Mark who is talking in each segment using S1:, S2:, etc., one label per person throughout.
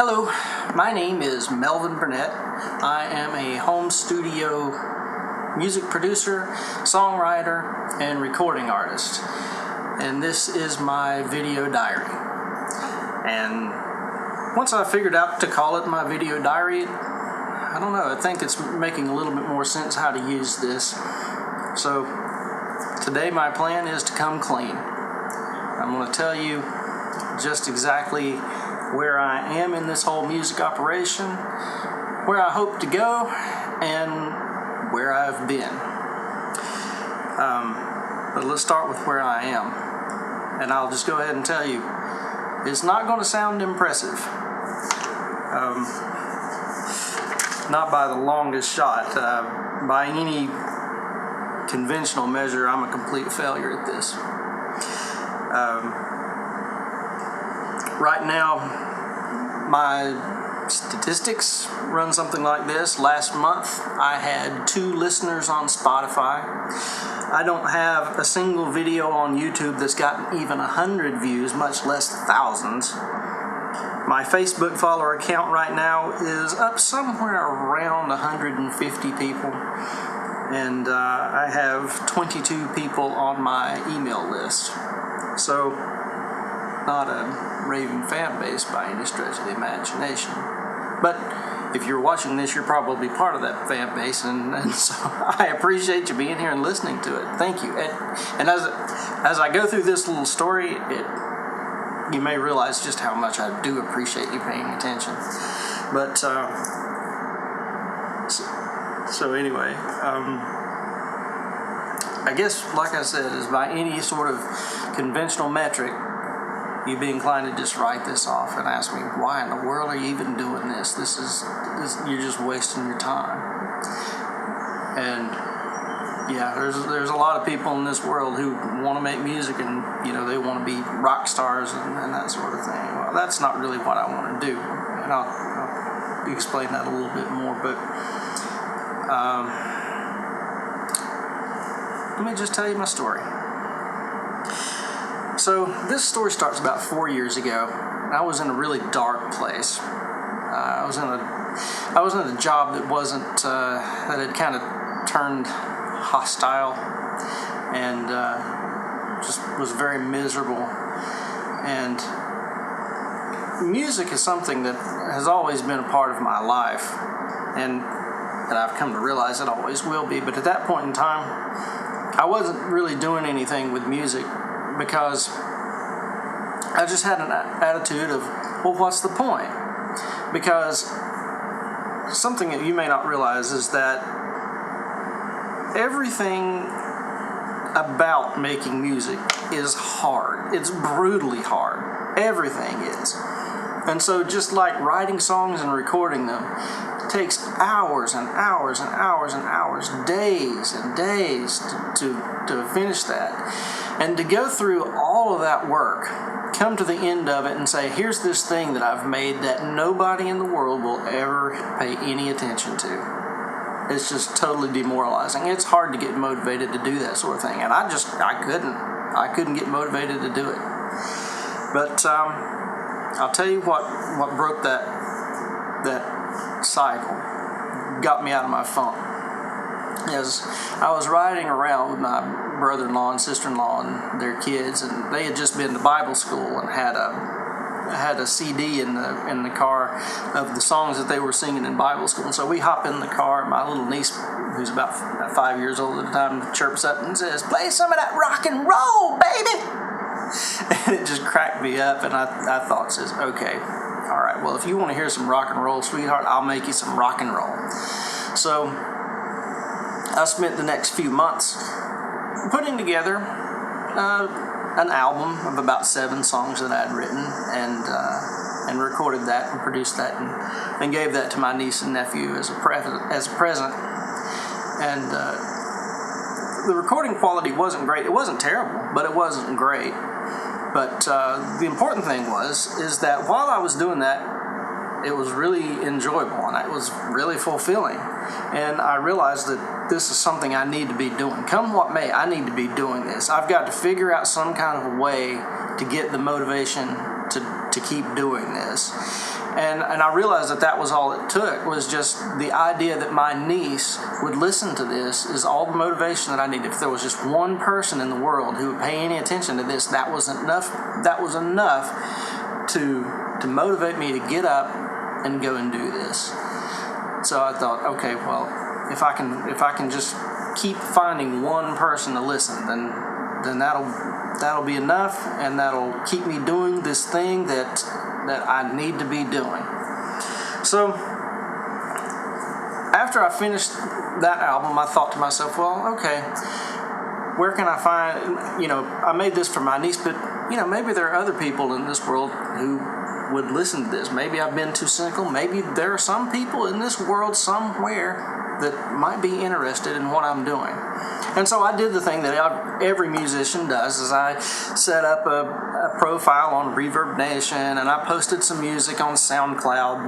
S1: Hello, my name is M.W.Burnette. I am a home studio music producer, songwriter, and recording artist. And this is my video diary. And once I figured out to call it my video diary, I don't know, I think it's making a little bit more sense how to use this. So today my plan is to come clean. I'm going to tell you just exactly where I am in this whole music operation, where I hope to go, and where I've been. But let's start with where I am. And I'll just go ahead and tell you, it's not going to sound impressive. Not by the longest shot. By any conventional measure, I'm a complete failure at this. Right now, my statistics run something like this. Last month, I had 2 listeners on Spotify. I don't have a single video on YouTube that's gotten even 100 views, much less thousands. My Facebook follower account right now is up somewhere around 150 people. And I have 22 people on my email list. So, not a raving fan base by any stretch of the imagination. But if you're watching this, you're probably part of that fan base, and so I appreciate you being here and listening to it. Thank you. And as I go through this little story, you may realize just how much I do appreciate you paying attention. But so anyway, I guess, like I said, is by any sort of conventional metric, you'd be inclined to just write this off and ask me, why in the world are you even doing this? You're just wasting your time. And yeah, there's a lot of people in this world who want to make music and, they want to be rock stars and that sort of thing. Well, that's not really what I want to do. And I'll explain that a little bit more, but let me just tell you my story. So this story starts about 4 years ago. I was in a really dark place. I was in a job that wasn't that had kind of turned hostile, and just was very miserable. And music is something that has always been a part of my life, and I've come to realize it always will be. But at that point in time, I wasn't really doing anything with music, because I just had an attitude of, well, what's the point? Because something that you may not realize is that everything about making music is hard. It's brutally hard. Everything is. And so just like writing songs and recording them, it takes hours and hours and hours and hours, days and days to finish that. And to go through all of that work, come to the end of it and say, here's this thing that I've made that nobody in the world will ever pay any attention to. It's just totally demoralizing. It's hard to get motivated to do that sort of thing. And I couldn't get motivated to do it. But I'll tell you what broke that cycle, got me out of my funk. As I was riding around with my brother-in-law and sister-in-law and their kids, and they had just been to Bible school and had a CD in the car of the songs that they were singing in Bible school. And so we hop in the car, and my little niece, who's about 5 years old at the time, chirps up and says, "Play some of that rock and roll, baby!" And it just cracked me up, and I thought, says, okay, all right, well, if you want to hear some rock and roll, sweetheart, I'll make you some rock and roll. So I spent the next few months putting together an album of about 7 songs that I'd written, and recorded that and produced that and gave that to my niece and nephew as a present. And the recording quality wasn't great. It wasn't terrible, but it wasn't great. But the important thing is that while I was doing that, it was really enjoyable and it was really fulfilling. And I realized that this is something I need to be doing. Come what may, I need to be doing this. I've got to figure out some kind of a way to get the motivation to keep doing this. And I realized that was all it took, was just the idea that my niece would listen to this is all the motivation that I needed. If there was just one person in the world who would pay any attention to this, that was enough. That was enough to motivate me to get up and go and do this. So I thought, okay, well, if I can just keep finding one person to listen, then that'll be enough, and that'll keep me doing this thing that I need to be doing. So after I finished that album, I thought to myself, well, okay, where can I find, I made this for my niece, but, maybe there are other people in this world who would listen to this. Maybe I've been too cynical. Maybe there are some people in this world somewhere that might be interested in what I'm doing. And so I did the thing that every musician does, is I set up a profile on Reverb Nation, and I posted some music on SoundCloud,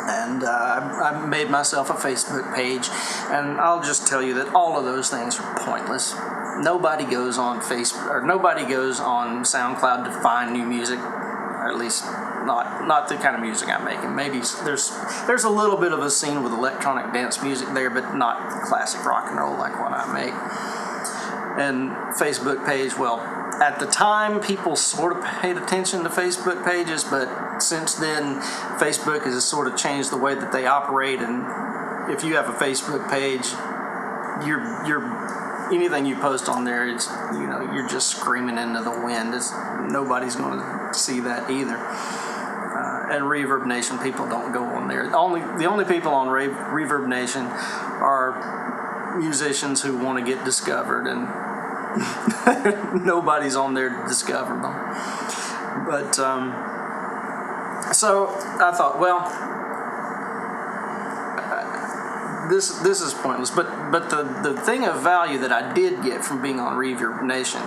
S1: and I made myself a Facebook page. And I'll just tell you that all of those things are pointless. Nobody goes on Facebook, or nobody goes on SoundCloud to find new music, or at least not the kind of music I'm making. Maybe there's a little bit of a scene with electronic dance music there, but not classic rock and roll like what I make. And Facebook page, well, at the time people sort of paid attention to Facebook pages, but since then Facebook has sort of changed the way that they operate, and if you have a Facebook page, you're anything you post on there, it's you're just screaming into the wind. Nobody's going to see that either. And Reverb Nation people don't go on there. The only people on Reverb Nation are musicians who want to get discovered, and nobody's on there to discover them. But so I thought, well, this is pointless. But the thing of value that I did get from being on Reverb Nation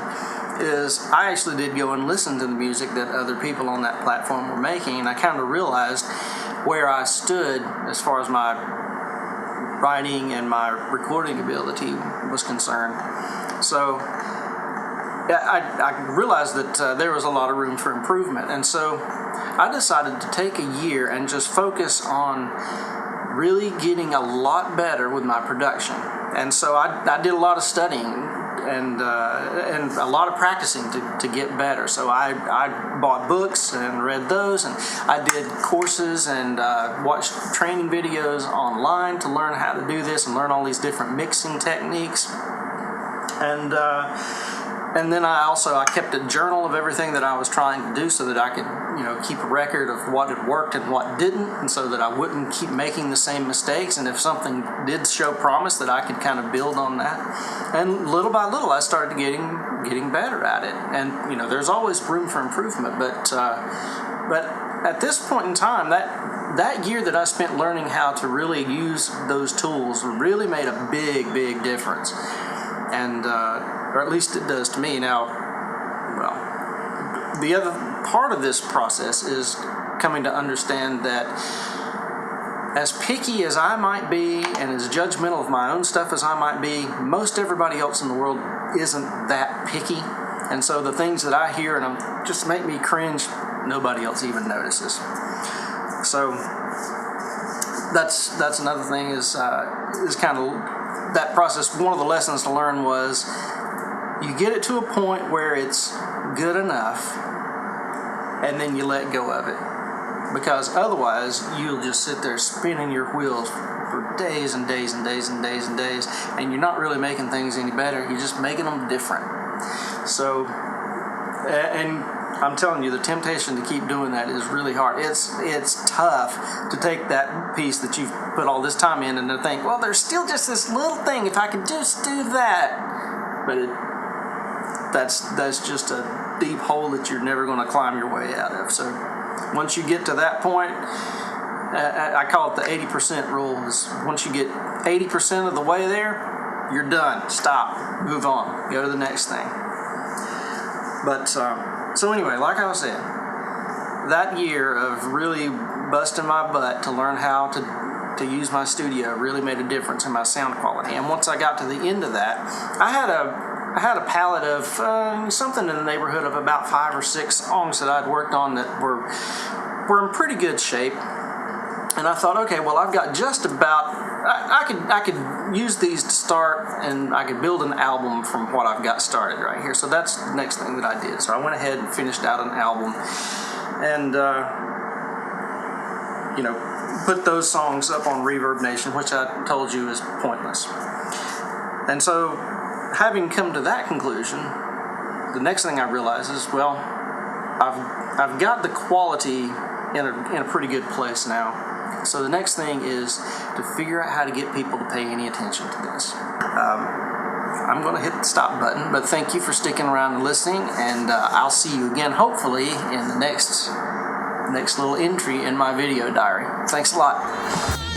S1: is I actually did go and listen to the music that other people on that platform were making, and I kind of realized where I stood as far as my writing and my recording ability was concerned. So I realized that there was a lot of room for improvement, and so I decided to take a year and just focus on really getting a lot better with my production. And so I did a lot of studying and a lot of practicing to get better. So I bought books and read those, and I did courses and watched training videos online to learn how to do this and learn all these different mixing techniques. And then I kept a journal of everything that I was trying to do, so that I could keep a record of what had worked and what didn't, and so that I wouldn't keep making the same mistakes. And if something did show promise, that I could kind of build on that. And little by little, I started getting better at it. And there's always room for improvement, but at this point in time, that year that I spent learning how to really use those tools really made a big difference. And or at least it does to me. Now, well, the other part of this process is coming to understand that as picky as I might be and as judgmental of my own stuff as I might be, most everybody else in the world isn't that picky. And so the things that I hear and just make me cringe, nobody else even notices. So that's another thing is kind of that process. One of the lessons to learn was you get it to a point where it's good enough, and then you let go of it, because otherwise you'll just sit there spinning your wheels for days and days and days and days and days, and you're not really making things any better. You're just making them different. So, and I'm telling you, the temptation to keep doing that is really hard. It's tough to take that piece that you've put all this time in and to think, well, there's still just this little thing. If I could just do that, but that's just a deep hole that you're never going to climb your way out of. So once you get to that point, I call it the 80% rule. Is once you get 80% of the way there, you're done. Stop. Move on. Go to the next thing. But so anyway, like I was saying, that year of really busting my butt to learn how to use my studio really made a difference in my sound quality. And once I got to the end of that, I had a palette of something in the neighborhood of about 5 or 6 songs that I'd worked on that were we're in pretty good shape. And I thought, okay, well, I've got just about, I could use these to start, and I could build an album from what I've got started right here. So that's the next thing that I did. So I went ahead and finished out an album, and put those songs up on Reverb Nation, which I told you is pointless. And so, having come to that conclusion, the next thing I realized is, well, I've got the quality in a pretty good place now. So the next thing is to figure out how to get people to pay any attention to this. I'm going to hit the stop button, but thank you for sticking around and listening, and I'll see you again, hopefully, in the next little entry in my video diary. Thanks a lot.